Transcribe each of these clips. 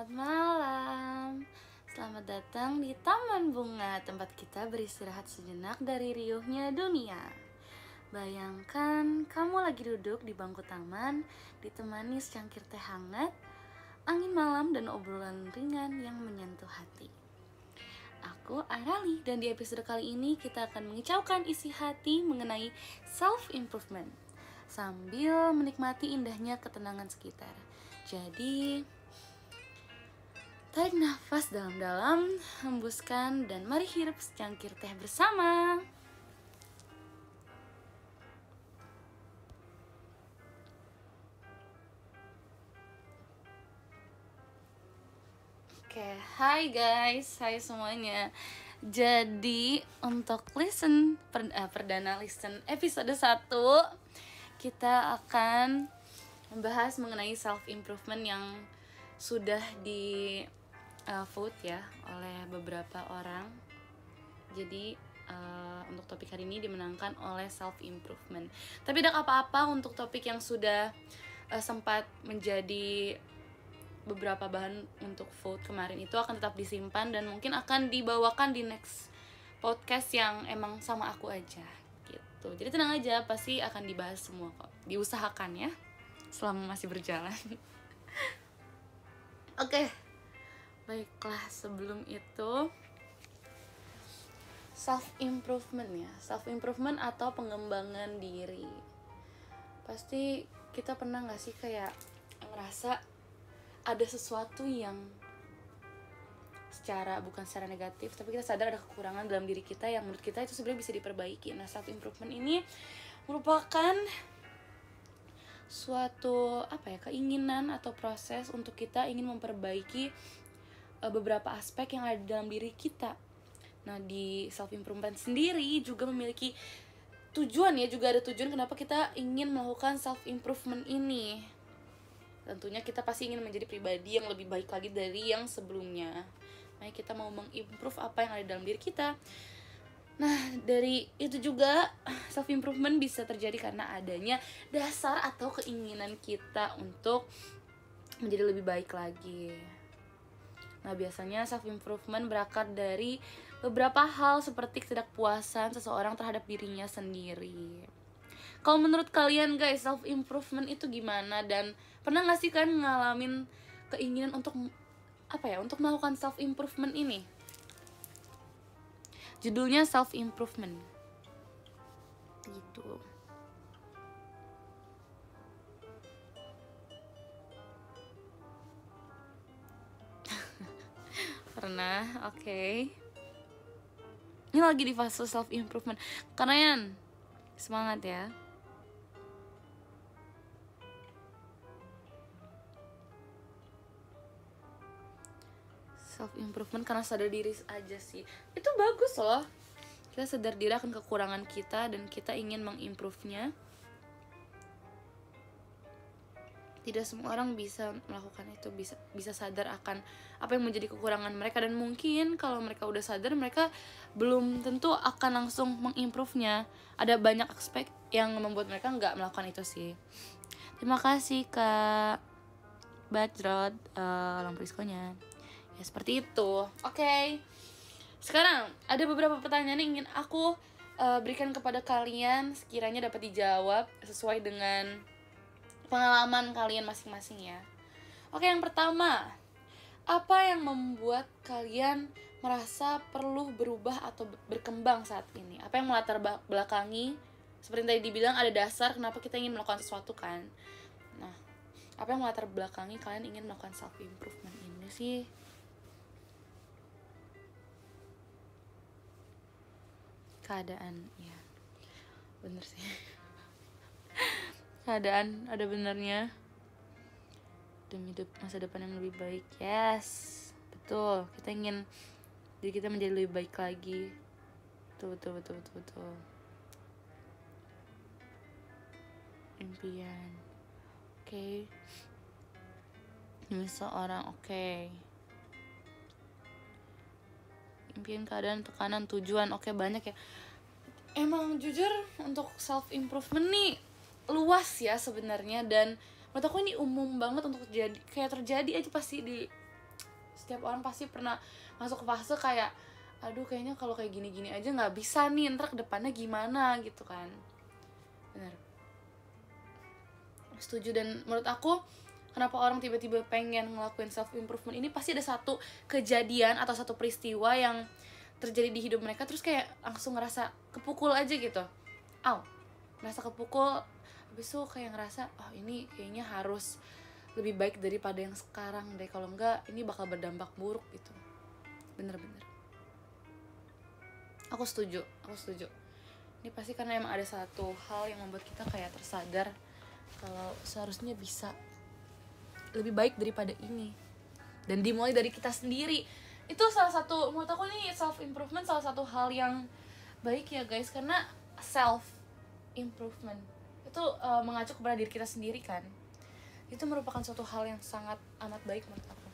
Selamat malam. Selamat datang di Taman Bunga, tempat kita beristirahat sejenak dari riuhnya dunia. Bayangkan kamu lagi duduk di bangku taman, ditemani secangkir teh hangat, angin malam dan obrolan ringan yang menyentuh hati. Aku Arali, dan di episode kali ini kita akan mengicaukan isi hati mengenai self-improvement sambil menikmati indahnya ketenangan sekitar. Jadi, tarik nafas dalam-dalam, hembuskan, dan mari hirup secangkir teh bersama. Oke, hai guys, hai semuanya. Jadi untuk perdana listen episode 1, kita akan membahas mengenai self improvement yang sudah di vote ya oleh beberapa orang. Jadi untuk topik hari ini dimenangkan oleh self improvement. Tapi tidak apa-apa, untuk topik yang sudah sempat menjadi beberapa bahan untuk vote kemarin itu akan tetap disimpan dan mungkin akan dibawakan di next podcast yang emang sama aku aja gitu. Jadi tenang aja, pasti akan dibahas semua kok. Diusahakan ya selama masih berjalan. Oke. Baiklah, sebelum itu self improvement ya. Self improvement atau pengembangan diri. Pasti kita pernah gak sih kayak ngerasa ada sesuatu yang bukan secara negatif, tapi kita sadar ada kekurangan dalam diri kita yang menurut kita itu sebenarnya bisa diperbaiki. Nah, self improvement ini merupakan suatu keinginan atau proses untuk kita ingin memperbaiki beberapa aspek yang ada dalam diri kita. Nah, di self improvement sendiri juga memiliki tujuan ya, juga ada tujuan kenapa kita ingin melakukan self improvement ini. Tentunya kita pasti ingin menjadi pribadi yang lebih baik lagi dari yang sebelumnya. Nah, kita mau mengimprove apa yang ada dalam diri kita. Nah, dari itu juga self improvement bisa terjadi karena adanya dasar atau keinginan kita untuk menjadi lebih baik lagi. Nah, biasanya self improvement berakar dari beberapa hal seperti ketidakpuasan seseorang terhadap dirinya sendiri. Kalau menurut kalian guys, self improvement itu gimana, dan pernah gak sih kan ngalamin keinginan untuk untuk melakukan self improvement ini? Judulnya self improvement gitu. Pernah, oke. Ini lagi di fase self improvement. Kalian semangat ya. Self improvement karena sadar diri aja sih. Itu bagus loh. Kita sadar diri akan kekurangan kita dan kita ingin mengimprove-nya. Tidak semua orang bisa melakukan itu, bisa sadar akan apa yang menjadi kekurangan mereka, dan mungkin kalau mereka udah sadar, mereka belum tentu akan langsung mengimprove-nya. Ada banyak aspek yang membuat mereka nggak melakukan itu sih. Terima kasih Kak Bajrod, lampu diskonya. Ya seperti itu. Oke. Sekarang ada beberapa pertanyaan yang ingin aku berikan kepada kalian, sekiranya dapat dijawab sesuai dengan pengalaman kalian masing-masing ya. Oke, yang pertama, apa yang membuat kalian merasa perlu berubah atau berkembang saat ini? Apa yang melatar belakangi? Seperti yang tadi dibilang, ada dasar kenapa kita ingin melakukan sesuatu kan. Nah, apa yang melatar belakangi kalian ingin melakukan self improvement ini sih? Keadaan, ya bener sih. Keadaan ada benernya demi masa depan yang lebih baik. Yes, betul. Kita ingin diri kita menjadi lebih baik lagi. Betul. Impian. Oke. Demi seorang, oke. Impian, keadaan, tekanan, tujuan, oke, banyak ya. Emang jujur untuk self improvement nih luas ya sebenarnya, dan menurut aku ini umum banget untuk terjadi aja pasti di setiap orang pasti pernah masuk ke fase kayak aduh kayaknya kalau kayak gini-gini aja nggak bisa nih, ntar kedepannya gimana gitu kan. Benar, setuju. Dan menurut aku kenapa orang tiba-tiba pengen ngelakuin self improvement ini, pasti ada satu kejadian atau satu peristiwa yang terjadi di hidup mereka, terus kayak langsung ngerasa kepukul aja gitu. Ngerasa kepukul, habis itu kayak ngerasa ini kayaknya harus lebih baik daripada yang sekarang deh, kalau enggak ini bakal berdampak buruk gitu. Bener-bener aku setuju. Ini pasti karena emang ada satu hal yang membuat kita kayak tersadar kalau seharusnya bisa lebih baik daripada ini, dan dimulai dari kita sendiri. Itu salah satu, menurut aku nih self improvement salah satu hal yang baik ya guys, karena self improvement itu mengacu kepada diri kita sendiri kan. Itu merupakan suatu hal yang sangat amat baik menurut aku,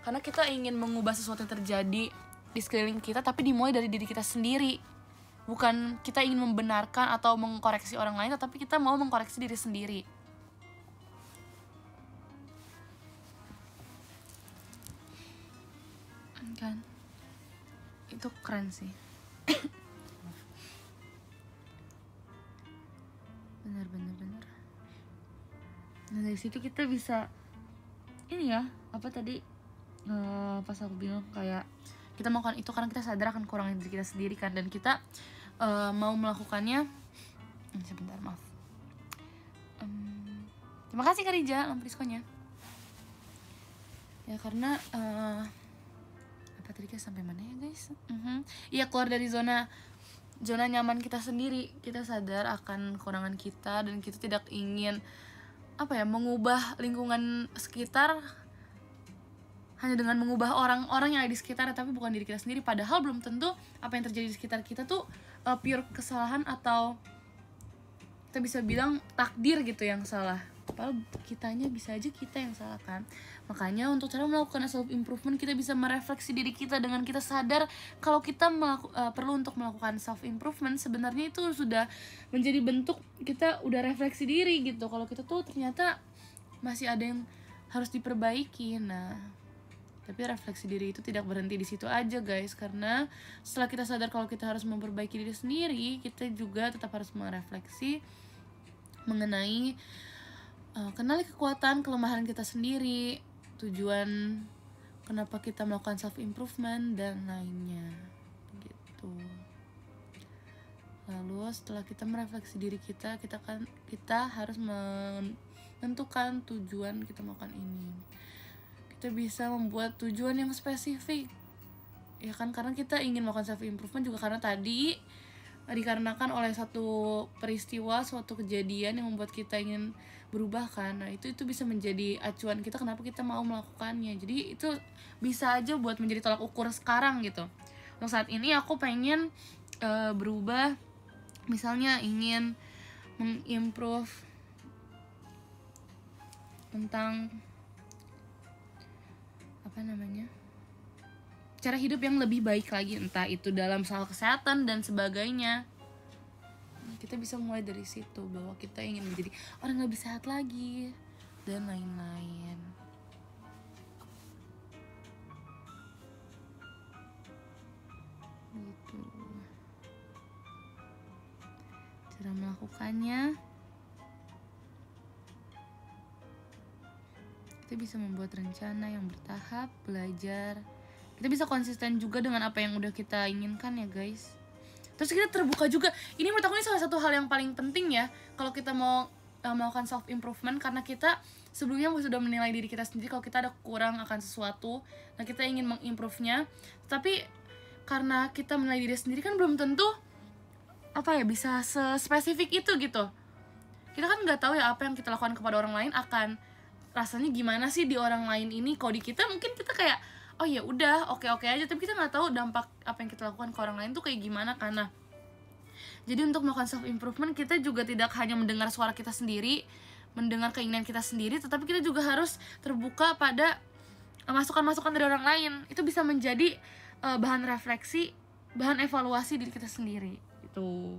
karena kita ingin mengubah sesuatu yang terjadi di sekeliling kita, tapi dimulai dari diri kita sendiri. Bukan kita ingin membenarkan atau mengkoreksi orang lain, tetapi kita mau mengkoreksi diri sendiri kan. Itu keren sih. bener. Nah dari situ kita bisa ini ya, apa tadi pas aku bilang kayak kita melakukan itu karena kita sadar akan kekurangan diri kita sendiri kan, dan kita mau melakukannya. Sebentar, maaf. Terima kasih Kak Rija lampu diskonya ya, karena apa tadi kita sampai mana ya guys? Iya, keluar dari zona nyaman kita sendiri. Kita sadar akan kekurangan kita dan kita tidak ingin mengubah lingkungan sekitar hanya dengan mengubah orang-orang yang ada di sekitar, tapi bukan diri kita sendiri. Padahal belum tentu apa yang terjadi di sekitar kita tuh pure kesalahan, atau kita bisa bilang takdir gitu yang salah. Padahal kitanya bisa aja kita yang salah kan. Makanya untuk cara melakukan self improvement, kita bisa merefleksi diri kita dengan kita sadar kalau kita perlu untuk melakukan self improvement. Sebenarnya itu sudah menjadi bentuk kita udah refleksi diri gitu, kalau kita tuh ternyata masih ada yang harus diperbaiki. Nah, tapi refleksi diri itu tidak berhenti di situ aja guys, karena setelah kita sadar kalau kita harus memperbaiki diri sendiri, kita juga tetap harus merefleksi mengenai kenali kekuatan kelemahan kita sendiri, tujuan kenapa kita melakukan self improvement dan lainnya gitu. Lalu setelah kita merefleksi diri kita harus menentukan tujuan kita melakukan ini. Kita bisa membuat tujuan yang spesifik ya kan, karena kita ingin melakukan self improvement juga karena tadi dikarenakan oleh satu peristiwa, suatu kejadian yang membuat kita ingin berubah kan. Nah itu bisa menjadi acuan kita kenapa kita mau melakukannya. Jadi itu bisa aja buat menjadi tolak ukur sekarang gitu. Untuk saat ini aku pengen berubah, misalnya ingin mengimprove tentang cara hidup yang lebih baik lagi, entah itu dalam soal kesehatan dan sebagainya. Kita bisa mulai dari situ, bahwa kita ingin menjadi orang yang lebih sehat lagi dan lain-lain gitu. Cara melakukannya, kita bisa membuat rencana yang bertahap, belajar. Kita bisa konsisten juga dengan apa yang udah kita inginkan ya guys. Terus kita terbuka juga. Ini menurut aku ini salah satu hal yang paling penting ya, kalau kita mau melakukan self improvement, karena kita sebelumnya sudah menilai diri kita sendiri kalau kita ada kurang akan sesuatu. Nah kita ingin mengimprove-nya, tapi karena kita menilai diri sendiri kan belum tentu bisa spesifik itu gitu. Kita kan nggak tahu ya apa yang kita lakukan kepada orang lain akan rasanya gimana sih di orang lain ini. Kalau di kita mungkin kita kayak oh ya udah oke aja, tapi kita nggak tahu dampak apa yang kita lakukan ke orang lain tuh kayak gimana. Karena jadi untuk melakukan self improvement, kita juga tidak hanya mendengar suara kita sendiri, mendengar keinginan kita sendiri, tetapi kita juga harus terbuka pada masukan-masukan dari orang lain. Itu bisa menjadi bahan refleksi, bahan evaluasi diri kita sendiri itu.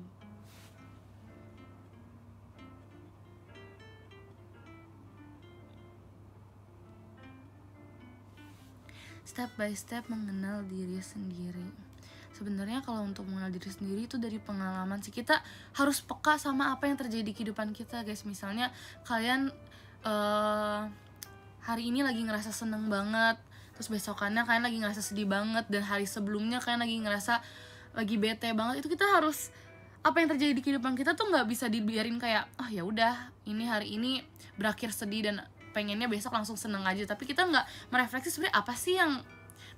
step by step mengenal diri sendiri. Sebenarnya kalau untuk mengenal diri sendiri itu dari pengalaman sih. Kita harus peka sama apa yang terjadi di kehidupan kita, guys. Misalnya kalian hari ini lagi ngerasa seneng banget, terus besokannya kalian lagi ngerasa sedih banget, dan hari sebelumnya kalian lagi ngerasa lagi bete banget. Itu kita harus, apa yang terjadi di kehidupan kita tuh nggak bisa dibiarin kayak ya udah ini hari ini berakhir sedih dan pengennya besok langsung seneng aja. Tapi kita nggak merefleksi sebenarnya apa sih yang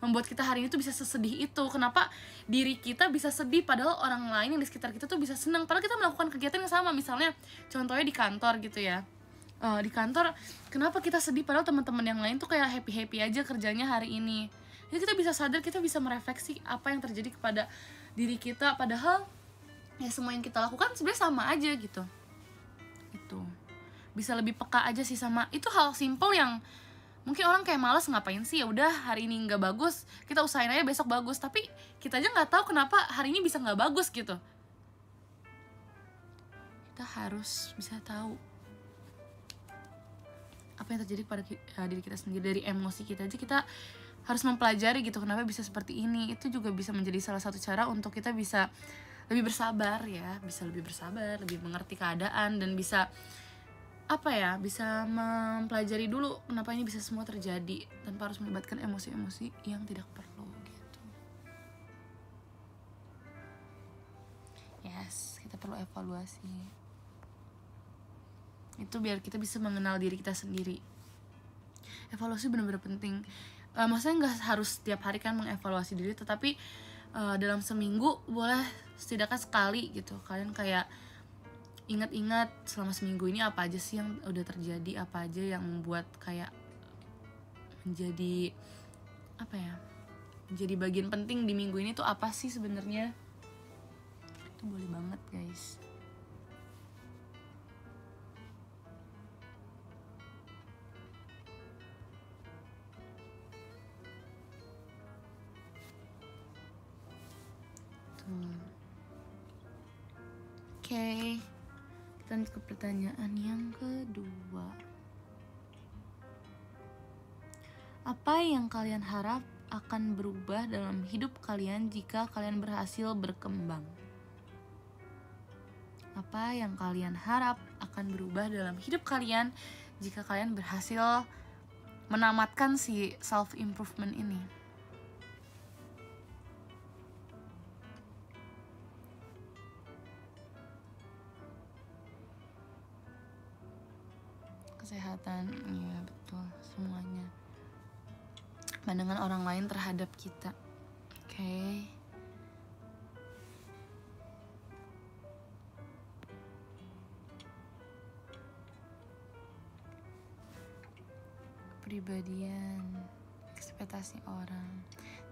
membuat kita hari ini tuh bisa sesedih itu. Kenapa diri kita bisa sedih padahal orang lain yang di sekitar kita tuh bisa seneng, padahal kita melakukan kegiatan yang sama. Misalnya contohnya di kantor gitu ya, di kantor kenapa kita sedih padahal teman-teman yang lain tuh kayak happy aja kerjanya hari ini. Jadi kita bisa sadar, kita bisa merefleksi apa yang terjadi kepada diri kita, padahal ya semua yang kita lakukan sebenarnya sama aja gitu. Itu bisa lebih peka aja sih sama itu, hal simple yang mungkin orang kayak malas, ngapain sih, ya udah hari ini nggak bagus kita usahain aja besok bagus. Tapi kita aja nggak tahu kenapa hari ini bisa nggak bagus gitu. Kita harus bisa tahu apa yang terjadi pada diri kita sendiri. Dari emosi kita aja kita harus mempelajari gitu kenapa bisa seperti ini. Itu juga bisa menjadi salah satu cara untuk kita bisa lebih bersabar ya, bisa lebih bersabar, lebih mengerti keadaan, dan bisa bisa mempelajari dulu kenapa ini bisa semua terjadi tanpa harus melibatkan emosi-emosi yang tidak perlu gitu. Yes, kita perlu evaluasi. Itu biar kita bisa mengenal diri kita sendiri. Evaluasi benar-benar penting. Maksudnya nggak harus setiap hari kan mengevaluasi diri, tetapi dalam seminggu boleh setidaknya sekali gitu. Kalian kayak ingat-ingat selama seminggu ini apa aja sih yang udah terjadi, apa aja yang membuat kayak menjadi menjadi bagian penting di minggu ini tuh apa sih sebenarnya. Itu boleh banget guys. Oke, kita lanjut ke pertanyaan yang kedua. Apa yang kalian harap akan berubah dalam hidup kalian jika kalian berhasil berkembang? Apa yang kalian harap akan berubah dalam hidup kalian jika kalian berhasil menamatkan si self improvement ini? Kesehatan, ya betul, semuanya. Pandangan orang lain terhadap kita. Oke. Kepribadian, ekspektasi orang,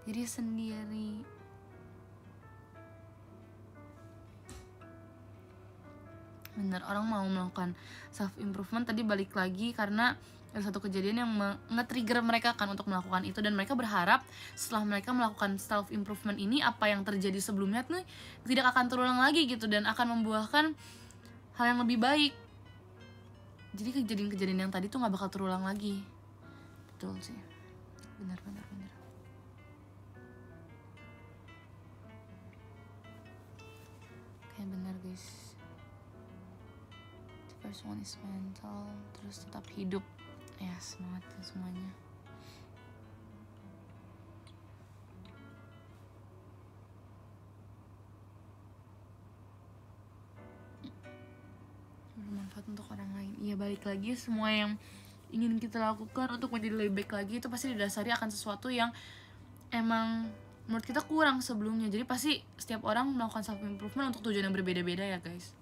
diri sendiri. Bener, orang mau melakukan self improvement tadi balik lagi karena ada satu kejadian yang nge-trigger mereka kan untuk melakukan itu, dan mereka berharap setelah mereka melakukan self improvement ini apa yang terjadi sebelumnya tuh tidak akan terulang lagi gitu, dan akan membuahkan hal yang lebih baik. Jadi kejadian-kejadian yang tadi tuh nggak bakal terulang lagi. Betul sih, benar. Kayak benar guys. First one is mental, terus tetap hidup. Ya, semangat semuanya. Bermanfaat untuk orang lain. Iya, balik lagi, semua yang ingin kita lakukan untuk menjadi lebih baik lagi itu pasti didasari akan sesuatu yang emang menurut kita kurang sebelumnya. Jadi pasti setiap orang melakukan self improvement untuk tujuan yang berbeda-beda ya guys.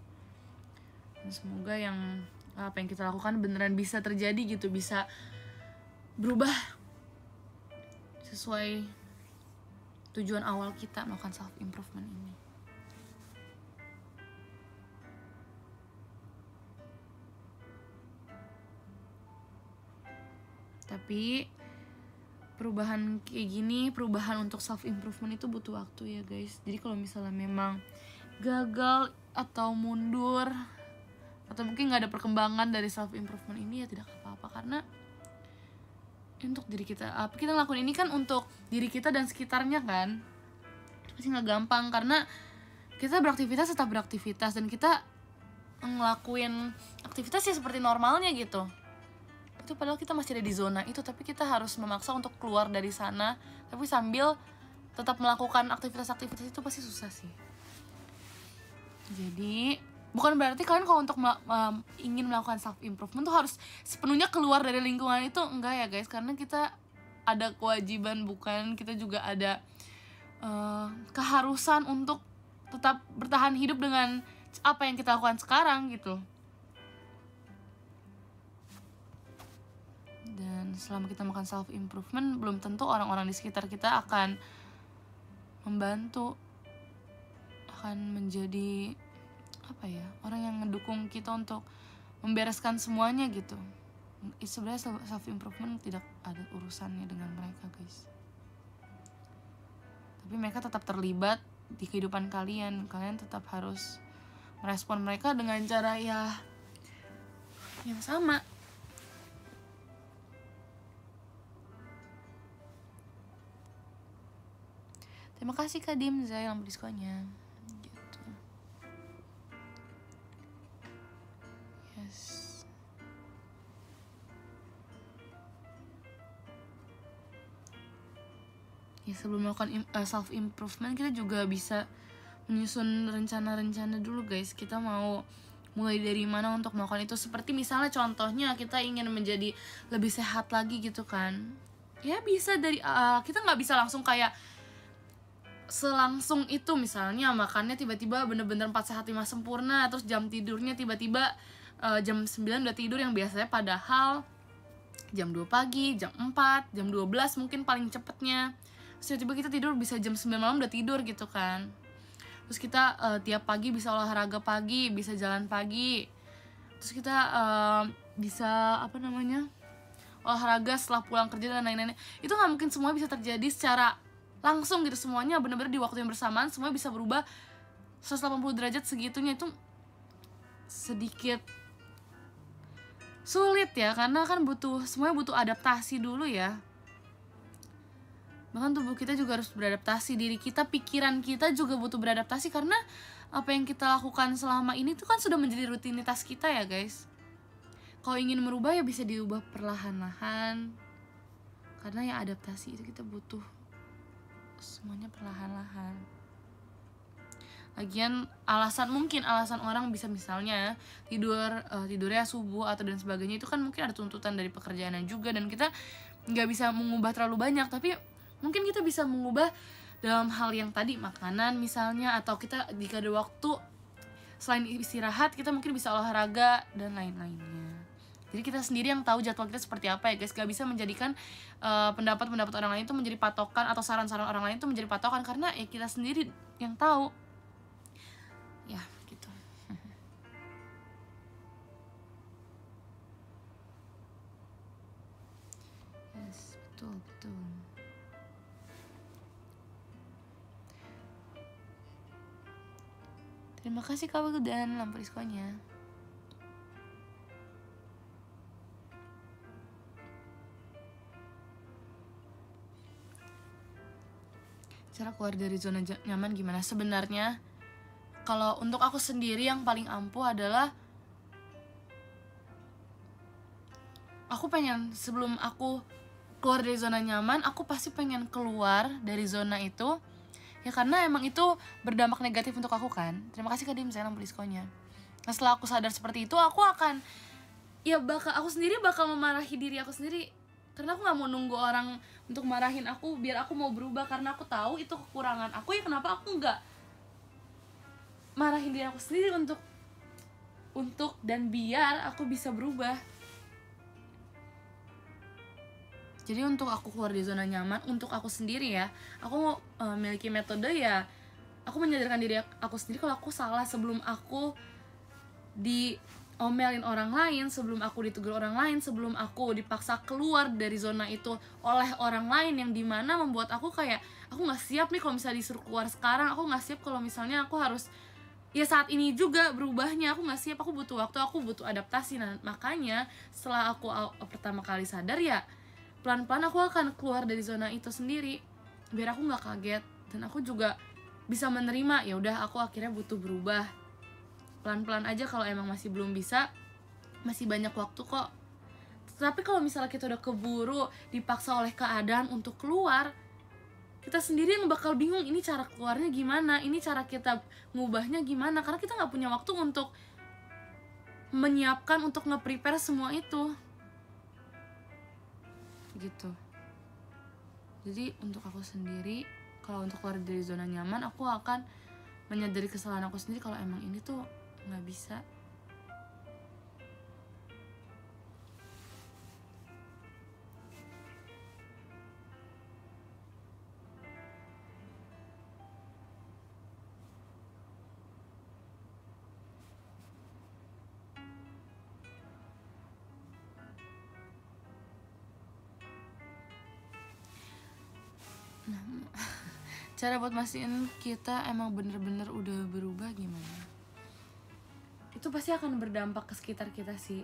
Dan semoga yang apa yang kita lakukan beneran bisa terjadi gitu, bisa berubah sesuai tujuan awal kita melakukan self improvement ini. Tapi perubahan kayak gini, perubahan untuk self improvement itu butuh waktu ya guys. Jadi kalau misalnya memang gagal atau mundur atau mungkin nggak ada perkembangan dari self improvement ini, ya tidak apa-apa, karena untuk diri kita. Apa kita ngelakuin ini kan untuk diri kita dan sekitarnya kan. Pasti nggak gampang karena kita beraktivitas tetap beraktivitas dan kita ngelakuin aktivitas ya seperti normalnya gitu. Itu padahal kita masih ada di zona itu, tapi kita harus memaksa untuk keluar dari sana, tapi sambil tetap melakukan aktivitas-aktivitas itu pasti susah sih. Jadi bukan berarti kalian kalau untuk ingin melakukan self improvement tuh harus sepenuhnya keluar dari lingkungan itu, enggak ya guys, karena kita ada kewajiban, bukan, kita juga ada keharusan untuk tetap bertahan hidup dengan apa yang kita lakukan sekarang gitu. Dan selama kita melakukan self improvement, belum tentu orang-orang di sekitar kita akan membantu, akan menjadi apa ya, orang yang mendukung kita untuk membereskan semuanya gitu. Sebenarnya self improvement tidak ada urusannya dengan mereka guys, tapi mereka tetap terlibat di kehidupan kalian. Kalian tetap harus merespon mereka dengan cara ya yang sama. Terima kasih Kak Dimza yang beri diskonnya gitu. Yes. Ya sebelum melakukan self improvement, kita juga bisa menyusun rencana-rencana dulu guys. Kita mau mulai dari mana untuk melakukan itu. Seperti misalnya contohnya kita ingin menjadi lebih sehat lagi gitu kan. Ya bisa dari kita nggak bisa langsung kayak selangsung itu, misalnya makannya tiba-tiba bener-bener 4 sehat 5 sempurna, terus jam tidurnya tiba-tiba jam 9 udah tidur yang biasanya padahal jam 2 pagi, jam 4, jam 12 mungkin paling cepetnya. Terus tiba-tiba kita tidur bisa jam 9 malam udah tidur gitu kan. Terus kita tiap pagi bisa olahraga pagi, bisa jalan pagi. Terus kita bisa olahraga setelah pulang kerja dan lain-lain. Itu nggak mungkin semua bisa terjadi secara langsung gitu, semuanya bener-bener di waktu yang bersamaan semuanya bisa berubah 180 derajat segitunya. Itu sedikit sulit ya, karena kan semuanya butuh adaptasi dulu ya. Bahkan tubuh kita juga harus beradaptasi, diri kita, pikiran kita juga butuh beradaptasi, karena apa yang kita lakukan selama ini tuh kan sudah menjadi rutinitas kita ya guys. Kalau ingin merubah ya bisa diubah perlahan-lahan, karena yang adaptasi itu kita butuh semuanya perlahan-lahan. Lagian mungkin alasan orang bisa misalnya tidurnya subuh atau dan sebagainya, itu kan mungkin ada tuntutan dari pekerjaannya juga, dan kita nggak bisa mengubah terlalu banyak. Tapi mungkin kita bisa mengubah dalam hal yang tadi, makanan misalnya, atau kita jika ada waktu selain istirahat kita mungkin bisa olahraga dan lain-lainnya. Jadi kita sendiri yang tahu jadwal kita seperti apa ya guys. Gak bisa menjadikan pendapat-pendapat orang lain itu menjadi patokan, atau saran-saran orang lain itu menjadi patokan, karena ya kita sendiri yang tahu. Ya gitu. Yes, betul. Terima kasih Kak dan lampu diskonnya. Cara keluar dari zona nyaman gimana? Sebenarnya kalau untuk aku sendiri yang paling ampuh adalah aku pengen, sebelum aku keluar dari zona nyaman, aku pasti pengen keluar dari zona itu ya, karena emang itu berdampak negatif untuk aku kan. Terima kasih Kak Dim, saya beli diskonnya. Nah setelah aku sadar seperti itu, aku akan aku sendiri bakal memarahi diri aku sendiri, karena aku nggak mau nunggu orang untuk marahin aku biar aku mau berubah, karena aku tahu itu kekurangan aku. Ya kenapa aku nggak marahin diri aku sendiri untuk dan biar aku bisa berubah. Jadi untuk aku keluar dari zona nyaman, untuk aku sendiri ya, aku memiliki metode ya. Aku menyadarkan diri aku sendiri kalau aku salah sebelum aku diomelin orang lain, sebelum aku ditegur orang lain, sebelum aku dipaksa keluar dari zona itu oleh orang lain, yang dimana membuat aku kayak aku nggak siap nih kalau misalnya disuruh keluar sekarang. Aku nggak siap kalau misalnya aku harus ya saat ini juga berubahnya. Aku nggak siap, aku butuh waktu, aku butuh adaptasi. Nah makanya setelah aku pertama kali sadar ya, pelan-pelan aku akan keluar dari zona itu sendiri biar aku nggak kaget dan aku juga bisa menerima. Ya udah, aku akhirnya butuh berubah pelan-pelan aja. Kalau emang masih belum bisa, masih banyak waktu kok. Tapi kalau misalnya kita udah keburu dipaksa oleh keadaan untuk keluar, kita sendiri yang bakal bingung ini cara keluarnya gimana, ini cara kita ngubahnya gimana, karena kita nggak punya waktu untuk menyiapkan, untuk nge-prepare semua itu gitu. Jadi untuk aku sendiri, kalau untuk keluar dari zona nyaman, aku akan menyadari kesalahan aku sendiri kalau emang ini tuh nggak bisa. Cara buat mastiin kita emang bener-bener udah berubah gimana? Itu pasti akan berdampak ke sekitar kita sih.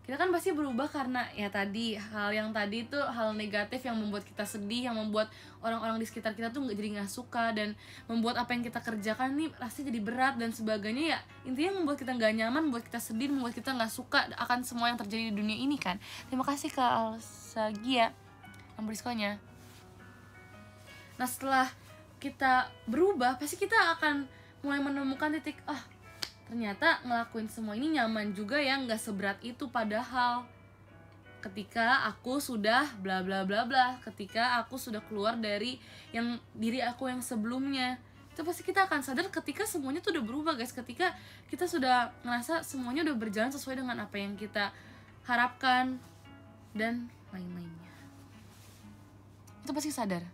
Kita kan pasti berubah karena ya tadi, hal yang tadi itu hal negatif yang membuat kita sedih, yang membuat orang-orang di sekitar kita tuh jadi nggak suka, dan membuat apa yang kita kerjakan nih rasanya jadi berat dan sebagainya. Ya intinya membuat kita nggak nyaman, membuat kita sedih, membuat kita nggak suka akan semua yang terjadi di dunia ini kan. Terima kasih Kak Alsagia nomor diskonya. Nah setelah kita berubah, pasti kita akan mulai menemukan titik, ternyata ngelakuin semua ini nyaman juga ya, nggak seberat itu. Padahal ketika aku sudah bla bla bla bla, ketika aku sudah keluar dari yang diri aku yang sebelumnya, itu pasti kita akan sadar ketika semuanya tuh udah berubah guys. Ketika kita sudah ngerasa semuanya udah berjalan sesuai dengan apa yang kita harapkan dan lain-lainnya, itu pasti sadar.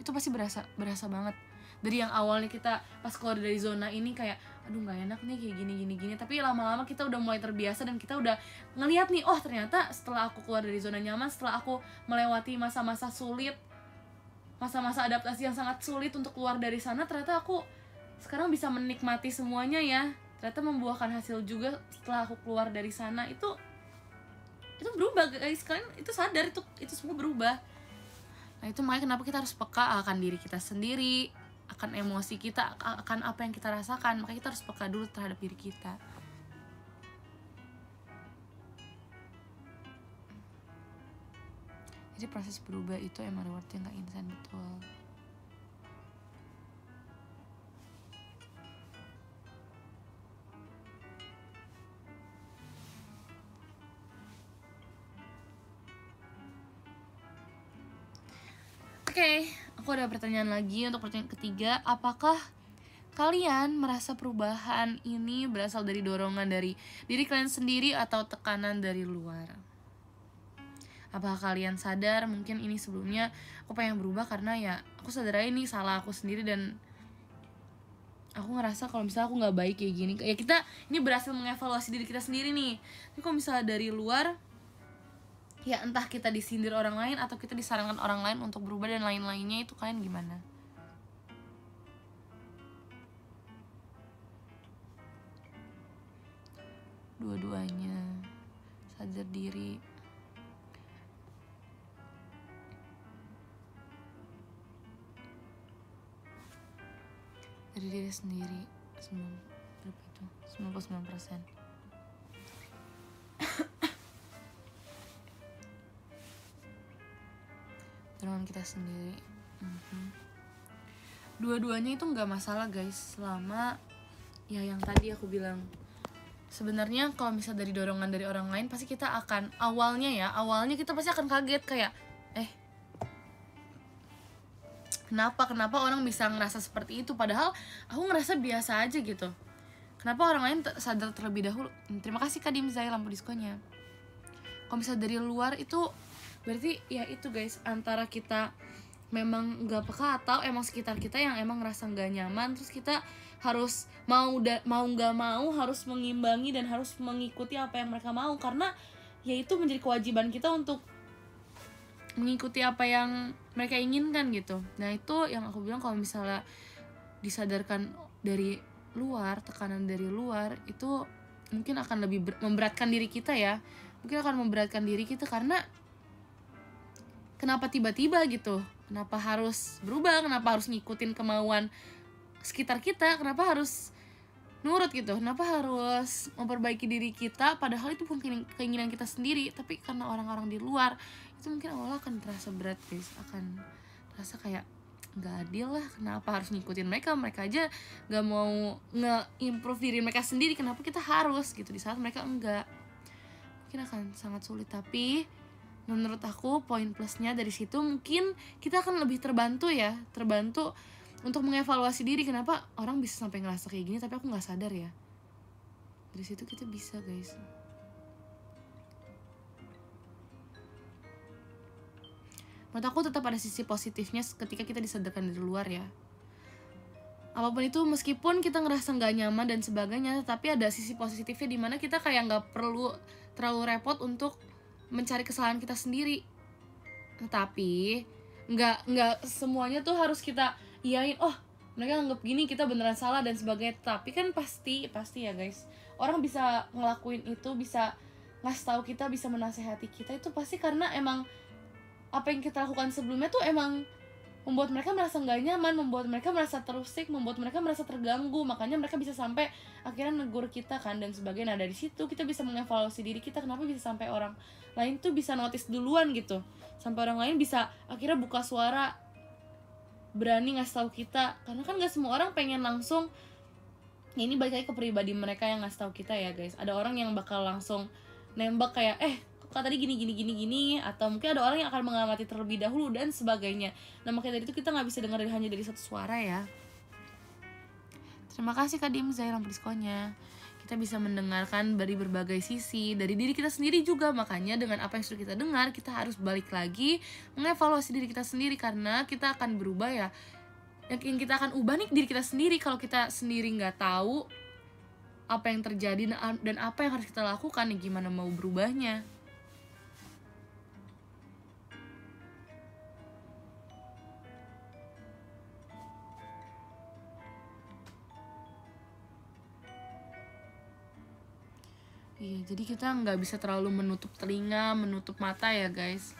Itu pasti berasa banget. Dari yang awalnya kita pas keluar dari zona ini kayak aduh nggak enak nih kayak gini, tapi lama-lama kita udah mulai terbiasa dan kita udah ngelihat nih, oh ternyata setelah aku keluar dari zona nyaman, setelah aku melewati masa-masa sulit, masa-masa adaptasi yang sangat sulit untuk keluar dari sana, ternyata aku sekarang bisa menikmati semuanya ya, ternyata membuahkan hasil juga setelah aku keluar dari sana. Itu berubah guys, kalian itu sadar itu semua berubah. Nah itu makanya kenapa kita harus peka akan diri kita sendiri, akan emosi kita, akan apa yang kita rasakan. Makanya kita harus peka dulu terhadap diri kita. Jadi proses berubah itu emang rewardnya gak instan, betul. Oke, aku ada pertanyaan lagi untuk pertanyaan ketiga. Apakah kalian merasa perubahan ini berasal dari dorongan dari diri kalian sendiri atau tekanan dari luar? Apakah kalian sadar mungkin ini sebelumnya aku pengen berubah karena ya aku sadar aja ini salah aku sendiri, dan aku ngerasa kalau misalnya aku nggak baik kayak gini. Ya kita ini berhasil mengevaluasi diri kita sendiri nih. Tapi kalau misalnya dari luar, ya entah kita disindir orang lain atau kita disarankan orang lain untuk berubah dan lain-lainnya, itu kalian gimana? Dua-duanya sadar diri. Dari diri sendiri 99%. Dorongan kita sendiri. Dua-duanya itu nggak masalah guys, selama ya yang tadi aku bilang. Sebenarnya kalau misalnya dari dorongan dari orang lain, pasti kita akan awalnya kita pasti akan kaget kayak kenapa orang bisa ngerasa seperti itu, padahal aku ngerasa biasa aja gitu. Kenapa orang lain sadar terlebih dahulu? Terima kasih Kak Dimzai lampu diskonya. Kalau misalnya dari luar itu berarti ya itu guys, antara kita memang nggak peka atau emang sekitar kita yang emang ngerasa nggak nyaman, terus kita harus mau nggak mau harus mengimbangi dan harus mengikuti apa yang mereka mau, karena ya itu menjadi kewajiban kita untuk mengikuti apa yang mereka inginkan gitu. Nah itu yang aku bilang, kalau misalnya disadarkan dari luar, tekanan dari luar itu mungkin akan lebih memberatkan diri kita ya, mungkin akan memberatkan diri kita, karena kenapa tiba-tiba gitu, kenapa harus berubah, kenapa harus ngikutin kemauan sekitar kita, kenapa harus nurut gitu, kenapa harus memperbaiki diri kita, padahal itu bukan keinginan kita sendiri, tapi karena orang-orang di luar. Itu mungkin awalnya akan terasa berat guys, akan terasa kayak nggak adil lah, kenapa harus ngikutin mereka, mereka aja nggak mau nge-improve diri mereka sendiri, kenapa kita harus gitu di saat mereka enggak. Mungkin akan sangat sulit, tapi menurut aku poin plusnya dari situ mungkin kita akan lebih terbantu untuk mengevaluasi diri, kenapa orang bisa sampai ngerasa kayak gini tapi aku nggak sadar ya. Dari situ kita bisa guys. Menurut aku tetap ada sisi positifnya ketika kita disadarkan dari luar ya. Apapun itu, meskipun kita ngerasa nggak nyaman dan sebagainya, tapi ada sisi positifnya di mana kita kayak nggak perlu terlalu repot untuk mencari kesalahan kita sendiri. Tapi nggak semuanya tuh harus kita iyain, oh mereka anggap gini kita beneran salah dan sebagainya. Tapi kan pasti ya guys, orang bisa ngelakuin itu, bisa ngasih tahu kita, bisa menasehati kita, itu pasti karena emang apa yang kita lakukan sebelumnya tuh emang membuat mereka merasa nggak nyaman, membuat mereka merasa terusik, membuat mereka merasa terganggu, makanya mereka bisa sampai akhirnya negur kita kan dan sebagainya. Nah dari situ kita bisa mengevaluasi diri kita, kenapa bisa sampai orang lain tuh bisa notice duluan gitu, sampai orang lain bisa akhirnya buka suara, berani ngasih tahu kita, karena kan nggak semua orang pengen langsung. Ya, ini balik lagi ke pribadi mereka yang ngasih tahu kita ya guys. Ada orang yang bakal langsung nembak kayak kak tadi gini, atau mungkin ada orang yang akan mengamati terlebih dahulu dan sebagainya. Nah makanya dari itu kita nggak bisa dengar hanya dari satu suara ya. Terima kasih Kak Dim Zai lampu diskonnya. Kita bisa mendengarkan dari berbagai sisi, dari diri kita sendiri juga. Makanya dengan apa yang sudah kita dengar, kita harus balik lagi mengevaluasi diri kita sendiri, karena kita akan berubah ya. Yang kita akan ubah nih diri kita sendiri. Kalau kita sendiri nggak tahu apa yang terjadi dan apa yang harus kita lakukan, nih gimana mau berubahnya. Iya, jadi kita nggak bisa terlalu menutup telinga, menutup mata ya guys,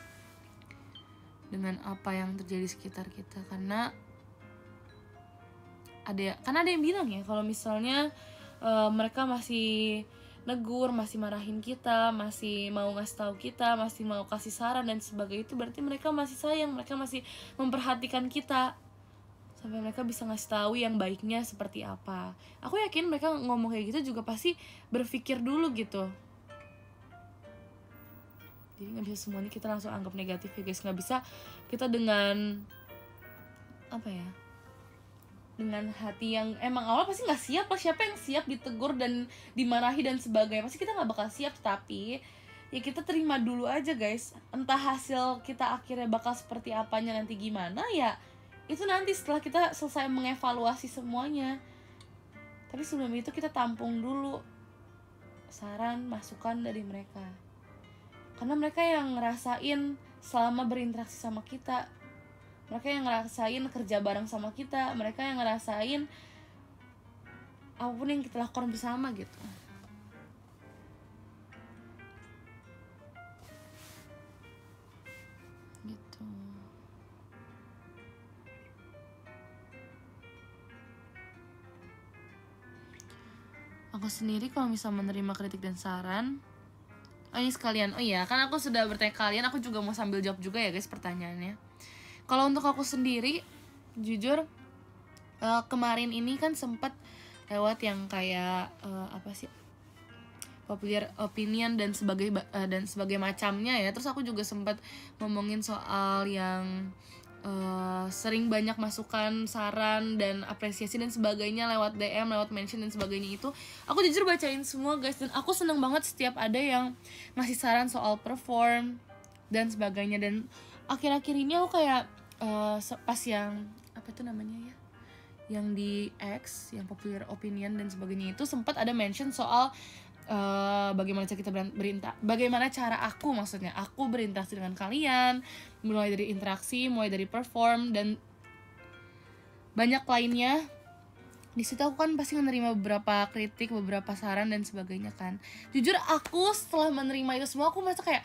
dengan apa yang terjadi di sekitar kita. Karena ada yang bilang ya, kalau misalnya mereka masih negur, masih marahin kita, masih mau ngasih tahu kita, masih mau kasih saran dan sebagainya, itu berarti mereka masih sayang, mereka masih memperhatikan kita, sampai mereka bisa ngasih tahu yang baiknya seperti apa. Aku yakin mereka ngomong kayak gitu juga pasti berpikir dulu gitu. Jadi nggak bisa semuanya kita langsung anggap negatif ya guys. Nggak bisa kita dengan dengan hati yang emang awal pasti nggak siap lah. Siapa yang siap ditegur dan dimarahi dan sebagainya, pasti kita nggak bakal siap. Tapi ya kita terima dulu aja guys. Entah hasil kita akhirnya bakal seperti apanya nanti gimana ya, itu nanti setelah kita selesai mengevaluasi semuanya. Tapi sebelum itu kita tampung dulu saran, masukan dari mereka, karena mereka yang ngerasain selama berinteraksi sama kita, mereka yang ngerasain kerja bareng sama kita, mereka yang ngerasain apapun yang kita lakukan bersama gitu. Aku sendiri kalau misal menerima kritik dan saran, ini sekalian, kan aku sudah bertanya kalian, aku juga mau sambil jawab juga ya guys pertanyaannya. Kalau untuk aku sendiri, jujur kemarin ini kan sempat lewat yang kayak popular opinion dan sebagai macamnya ya. Terus aku juga sempat ngomongin soal yang sering banyak masukan, saran, dan apresiasi dan sebagainya lewat DM, lewat mention dan sebagainya. Itu aku jujur bacain semua guys, dan aku seneng banget setiap ada yang ngasih saran soal perform dan sebagainya. Dan akhir-akhir ini aku kayak pas yang yang di X, yang popular opinion dan sebagainya, itu sempat ada mention soal bagaimana cara kita bagaimana cara aku berinteraksi dengan kalian, mulai dari interaksi, mulai dari perform, dan banyak lainnya. Di situ aku kan pasti menerima beberapa kritik, beberapa saran dan sebagainya kan. Jujur aku setelah menerima itu semua aku merasa kayak,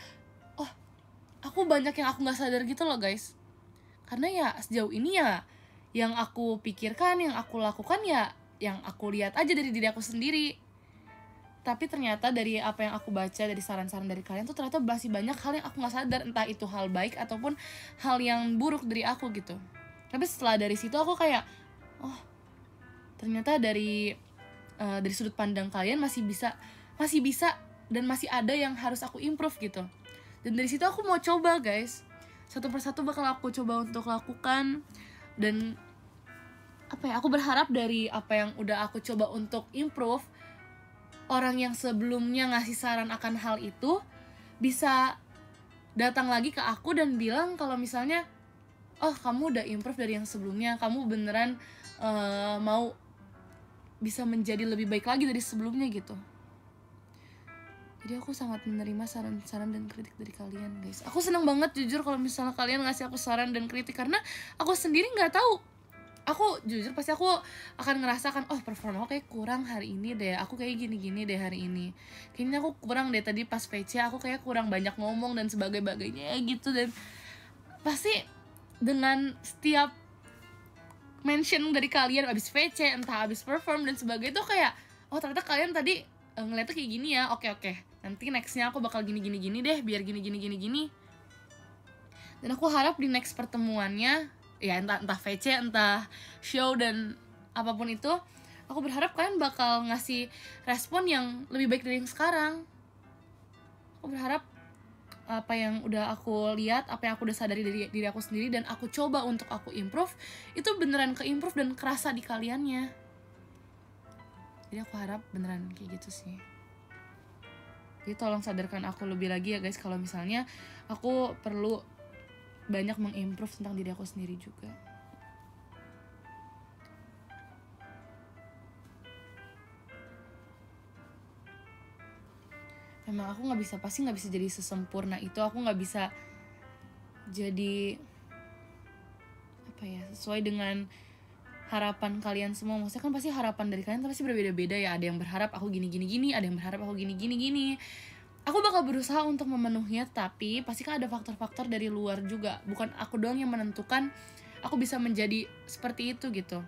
oh aku banyak yang aku nggak sadar gitu loh guys. Karena ya sejauh ini ya yang aku pikirkan, yang aku lakukan ya yang aku lihat aja dari diri aku sendiri. Tapi ternyata dari apa yang aku baca, dari saran-saran dari kalian tuh ternyata masih banyak hal yang aku nggak sadar, entah itu hal baik ataupun hal yang buruk dari aku gitu. Tapi setelah dari situ aku kayak, oh ternyata dari sudut pandang kalian masih bisa dan masih ada yang harus aku improve gitu. Dan dari situ aku mau coba guys, satu persatu bakal aku coba untuk lakukan. Dan apa ya, aku berharap dari apa yang udah aku coba untuk improve, orang yang sebelumnya ngasih saran akan hal itu bisa datang lagi ke aku dan bilang kalau misalnya, oh kamu udah improve dari yang sebelumnya, kamu beneran mau bisa menjadi lebih baik lagi dari sebelumnya gitu. Jadi aku sangat menerima saran-saran dan kritik dari kalian guys. Aku senang banget jujur kalau misalnya kalian ngasih aku saran dan kritik, karena aku sendiri nggak tahu. Aku jujur pasti aku akan ngerasakan, oh performa aku kayak kurang hari ini deh, aku kayak gini-gini deh hari ini, kayaknya aku kurang deh tadi pas VC, aku kayak kurang banyak ngomong dan sebagainya gitu. Dan pasti dengan setiap mention dari kalian abis VC, entah abis perform dan sebagainya, itu kayak, oh ternyata kalian tadi ngeliatnya kayak gini ya, oke nanti nextnya aku bakal gini deh, biar gini. Dan aku harap di next pertemuannya ya, entah VC, entah show dan apapun itu, aku berharap kalian bakal ngasih respon yang lebih baik dari yang sekarang. Aku berharap apa yang udah aku lihat, apa yang aku udah sadari dari diri aku sendiri dan aku coba untuk aku improve, itu beneran ke-improve dan kerasa di kaliannya. Jadi aku harap beneran kayak gitu sih. Jadi tolong sadarkan aku lebih lagi ya guys, kalau misalnya aku perlu banyak mengimprove tentang diri aku sendiri juga. Memang aku pasti nggak bisa jadi sesempurna itu, aku nggak bisa jadi apa ya, sesuai dengan harapan kalian semua. Maksudnya kan pasti harapan dari kalian pasti berbeda-beda ya, ada yang berharap aku gini, ada yang berharap aku gini. Aku bakal berusaha untuk memenuhinya, tapi pasti kan ada faktor-faktor dari luar juga, bukan aku doang yang menentukan aku bisa menjadi seperti itu gitu.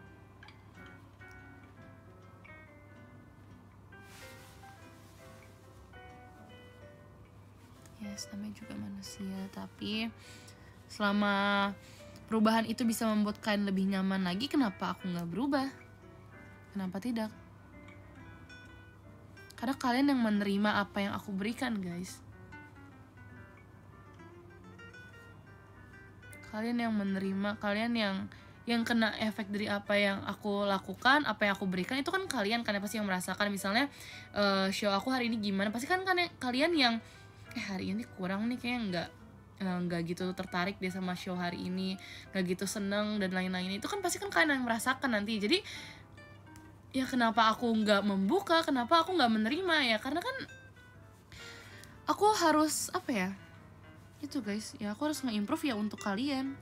Yes, namanya juga manusia, tapi selama perubahan itu bisa membuat kalian lebih nyaman lagi, kenapa aku nggak berubah? Kenapa tidak? Karena kalian yang menerima apa yang aku berikan guys. Kalian yang menerima, kalian yang kena efek dari apa yang aku lakukan, apa yang aku berikan, itu kan kalian kan pasti yang merasakan. Misalnya show aku hari ini gimana, pasti kan kalian yang hari ini kurang nih, kayaknya nggak gitu tertarik deh sama show hari ini, nggak gitu seneng dan lain-lain. Itu kan pasti kan kalian yang merasakan nanti. Jadi ya kenapa aku nggak membuka, kenapa aku nggak menerima ya, karena kan aku harus apa ya, itu guys ya, aku harus nge-improve ya untuk kalian.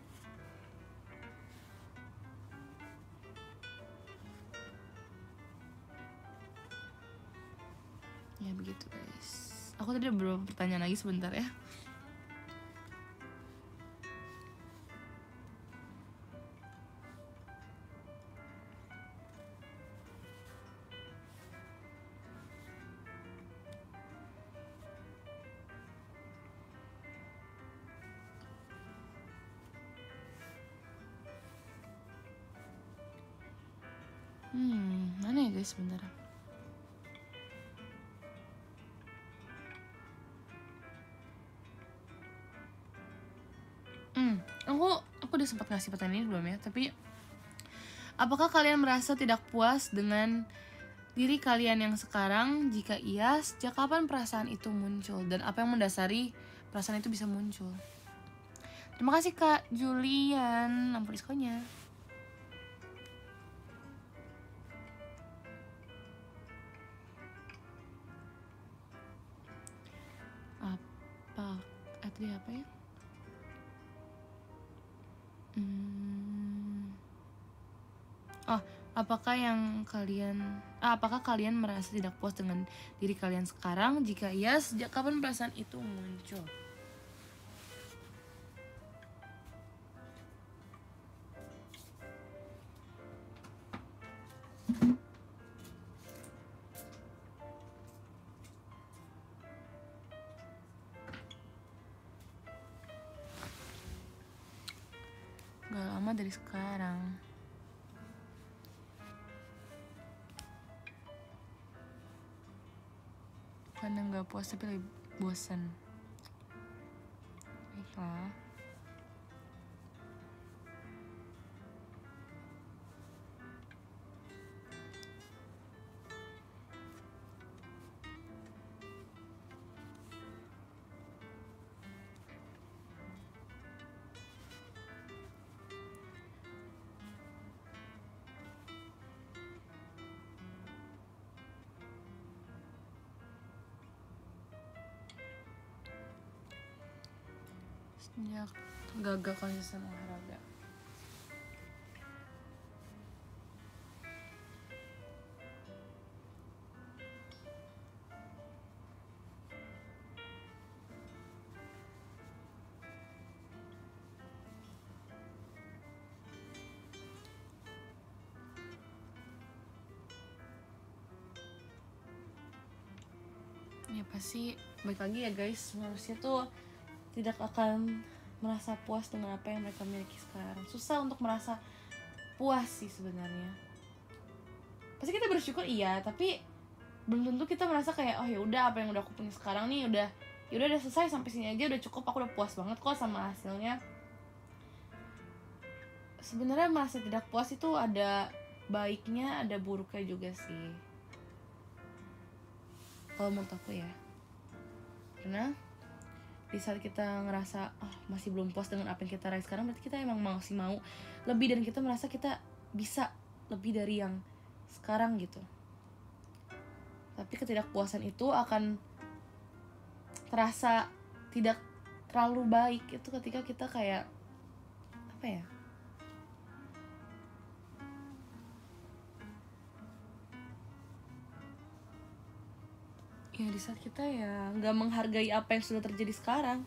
Ya begitu guys. Aku tadi ada beberapa pertanyaan lagi, sebentar ya. Mana ya guys, sebentar. Aku udah sempat ngasih pertanyaan ini belum ya, tapi apakah kalian merasa tidak puas dengan diri kalian yang sekarang? Jika iya, sejak kapan perasaan itu muncul dan apa yang mendasari perasaan itu bisa muncul? Terima kasih Kak Julian, lampu diskonya. Apa ya? Apakah kalian merasa tidak puas dengan diri kalian sekarang? Jika iya, sejak kapan perasaan itu muncul? Gak lama dari sekarang. Karena gak puas tapi lebih bosan. Baiklah. Sejak gagal konsisten olahraga. Ya pasti baik lagi ya guys, manusia tuh tidak akan merasa puas dengan apa yang mereka miliki sekarang. Susah untuk merasa puas sih sebenarnya. Pasti kita bersyukur iya, tapi belum tentu kita merasa kayak oh ya udah apa yang udah aku punya sekarang nih udah selesai, sampai sini aja udah cukup, aku udah puas banget kok sama hasilnya. Sebenarnya merasa tidak puas itu ada baiknya, ada buruknya juga sih. Kalau menurut aku ya. Karena di saat kita ngerasa masih belum puas dengan apa yang kita raih sekarang, berarti kita emang masih mau lebih, dan kita merasa kita bisa lebih dari yang sekarang gitu. Tapi ketidakpuasan itu akan terasa tidak terlalu baik itu ketika kita kayak apa ya, di saat kita ya nggak menghargai apa yang sudah terjadi sekarang.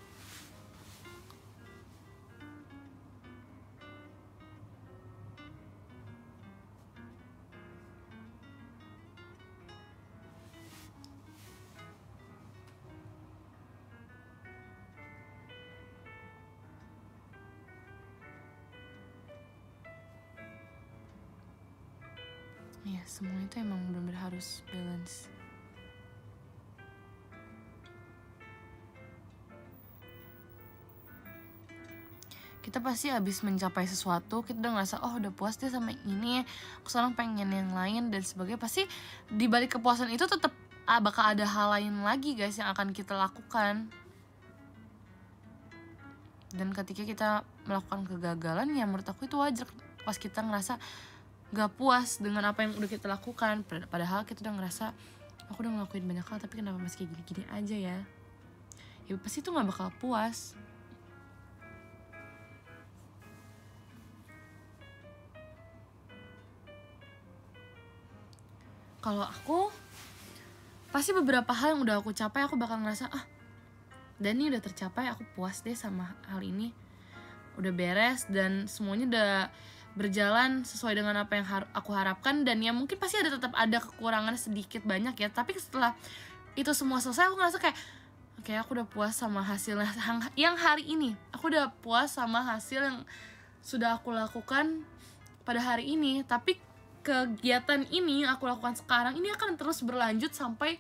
Ya semuanya itu emang benar-benar harus balance. Kita pasti habis mencapai sesuatu, kita udah ngerasa udah puas deh sama ini, aku sekarang pengen yang lain dan sebagainya. Pasti di balik kepuasan itu tetap bakal ada hal lain lagi guys yang akan kita lakukan. Dan ketika kita melakukan kegagalan, ya menurut aku itu wajar pas kita ngerasa gak puas dengan apa yang udah kita lakukan, padahal kita udah ngerasa aku udah ngelakuin banyak hal, tapi kenapa masih kayak gini-gini aja ya pasti itu gak bakal puas. Kalau aku pasti beberapa hal yang udah aku capai, aku bakal ngerasa dan ini udah tercapai, aku puas deh sama hal ini, udah beres dan semuanya udah berjalan sesuai dengan apa yang aku harapkan. Dan ya mungkin pasti tetap ada kekurangan sedikit banyak ya, tapi setelah itu semua selesai aku ngerasa kayak oke, aku udah puas sama hasilnya yang hari ini, aku udah puas sama hasil yang sudah aku lakukan pada hari ini. Tapi kegiatan ini yang aku lakukan sekarang ini akan terus berlanjut sampai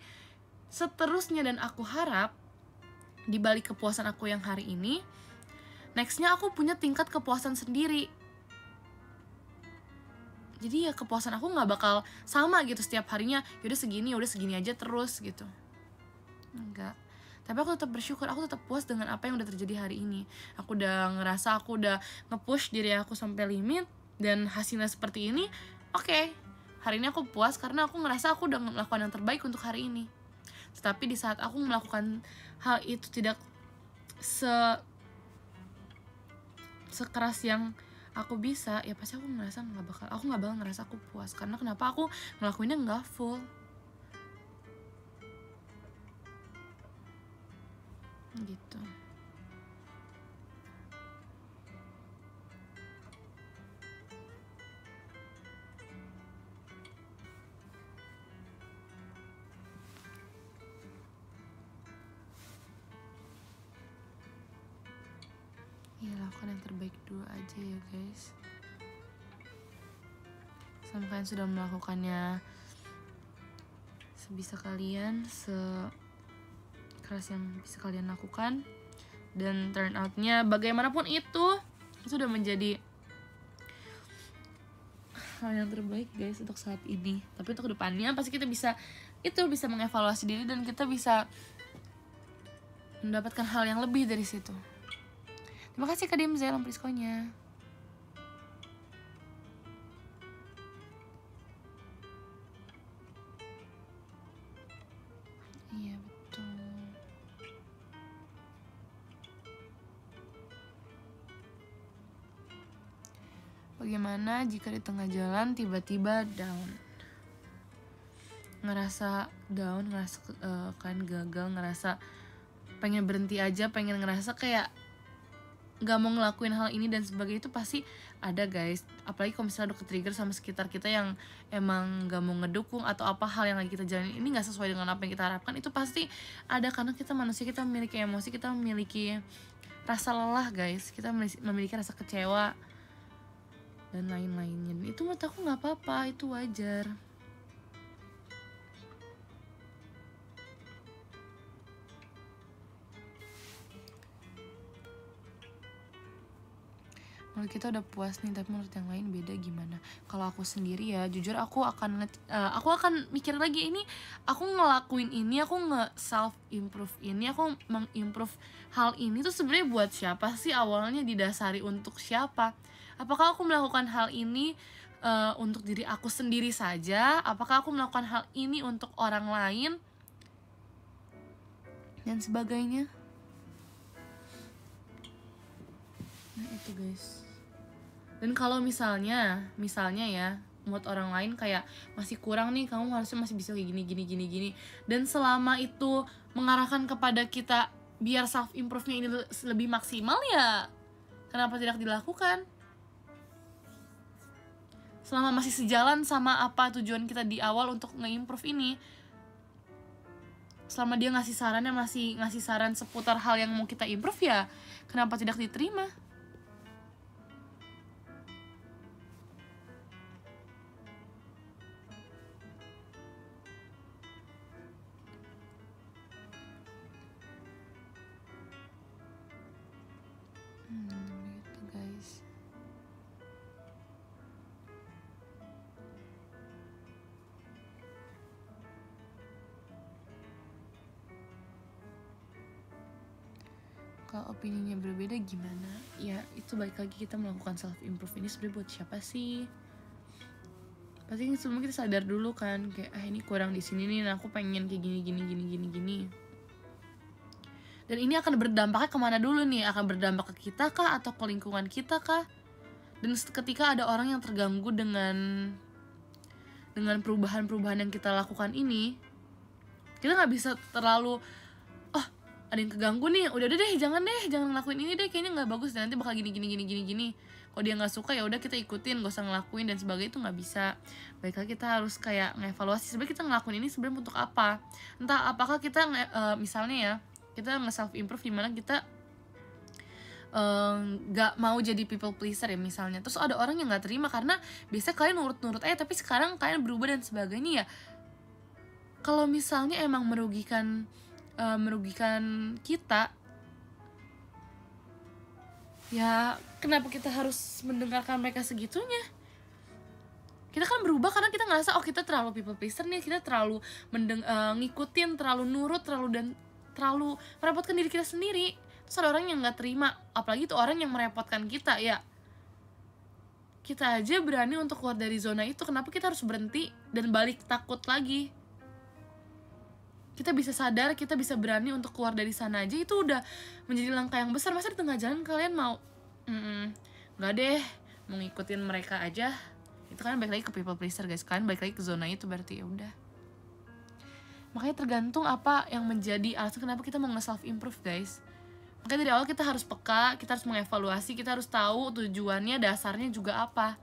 seterusnya, dan aku harap di balik kepuasan aku yang hari ini, nextnya aku punya tingkat kepuasan sendiri. Jadi ya kepuasan aku nggak bakal sama gitu setiap harinya, yaudah segini aja terus gitu, enggak. Tapi aku tetap bersyukur, aku tetap puas dengan apa yang udah terjadi hari ini. Aku udah ngerasa aku udah nge-push diri aku sampai limit, dan hasilnya seperti ini. Oke, hari ini aku puas karena aku ngerasa aku udah melakukan yang terbaik untuk hari ini. Tetapi di saat aku melakukan hal itu tidak sekeras yang aku bisa, ya pasti aku nggak bakal ngerasa aku puas. Karena kenapa aku ngelakuinnya nggak full gitu. Ya lakukan yang terbaik dulu aja ya guys. Selama kalian sudah melakukannya sebisa kalian, sekeras yang bisa kalian lakukan, dan turn outnya bagaimanapun itu sudah menjadi hal yang terbaik guys untuk saat ini. Tapi untuk kedepannya pasti kita bisa mengevaluasi diri dan kita bisa mendapatkan hal yang lebih dari situ. Terima kasih Kak Dimzel Lampriskonya. Iya betul. Bagaimana jika di tengah jalan tiba-tiba down? Ngerasa down, ngerasa kan gagal, ngerasa pengen berhenti aja, pengen ngerasa kayak gak mau ngelakuin hal ini dan sebagainya, itu pasti ada guys. Apalagi kalau misalnya udah ke-trigger sama sekitar kita yang emang gak mau ngedukung, atau apa hal yang lagi kita jalanin ini gak sesuai dengan apa yang kita harapkan, itu pasti ada. Karena kita manusia, kita memiliki emosi, kita memiliki rasa lelah guys, kita memiliki rasa kecewa dan lain-lainnya. Itu menurut aku gak apa-apa, itu wajar. Menurut kita udah puas nih, tapi menurut yang lain beda gimana? Kalau aku sendiri ya, jujur aku akan mikir lagi, ini aku ngelakuin ini, aku self improve ini, aku mengimprove hal ini tuh sebenarnya buat siapa sih? Awalnya didasari untuk siapa? Apakah aku melakukan hal ini untuk diri aku sendiri saja? Apakah aku melakukan hal ini untuk orang lain? Dan sebagainya. Nah itu guys. Dan kalau misalnya ya, buat orang lain kayak masih kurang nih, kamu harusnya masih bisa kayak gini, dan selama itu mengarahkan kepada kita biar self improve-nya ini lebih maksimal, ya kenapa tidak dilakukan? Selama masih sejalan sama apa tujuan kita di awal untuk nge-improve ini, selama dia masih ngasih saran seputar hal yang mau kita improve, ya kenapa tidak diterima? Gitu guys. Kalau opininya berbeda gimana? Ya itu balik lagi, kita melakukan self improve ini sebenarnya buat siapa sih? Pasti sebelum kita sadar dulu kan, kayak ini kurang di sini nih, nah aku pengen kayak gini. Dan ini akan berdampaknya kemana dulu nih? Akan berdampak ke kita kah, atau ke lingkungan kita kah? Dan ketika ada orang yang terganggu dengan perubahan-perubahan yang kita lakukan ini, kita nggak bisa terlalu ada yang keganggu nih, udah deh jangan ngelakuin ini deh, kayaknya nggak bagus dan nanti bakal gini. Kalau dia nggak suka ya udah kita ikutin, gak usah ngelakuin dan sebagainya, itu nggak bisa. Baiklah, kita harus kayak ngevaluasi sebenarnya kita ngelakuin ini sebenarnya untuk apa. Entah apakah kita misalnya ya, kita nge-self improve dimana kita nggak mau jadi people pleaser ya misalnya, terus ada orang yang nggak terima karena biasanya kalian nurut aja, tapi sekarang kalian berubah dan sebagainya. Ya kalau misalnya emang merugikan kita, ya kenapa kita harus mendengarkan mereka segitunya? Kita kan berubah karena kita ngerasa kita terlalu people pleaser nih, kita terlalu ngikutin, terlalu nurut, terlalu merepotkan diri kita sendiri. Terus ada orang yang nggak terima, apalagi itu orang yang merepotkan kita. Ya kita aja berani untuk keluar dari zona itu, kenapa kita harus berhenti dan balik takut lagi? Kita bisa sadar, kita bisa berani untuk keluar dari sana aja, itu udah menjadi langkah yang besar. Masa di tengah jalan kalian mau nggak deh, mau ngikutin mereka aja, itu kan balik lagi ke people pleaser guys. Kalian balik lagi ke zona itu, berarti ya udah. Makanya tergantung apa yang menjadi alasan kenapa kita mau nge-self improve guys. Makanya dari awal kita harus peka, kita harus mengevaluasi, kita harus tahu tujuannya, dasarnya juga apa,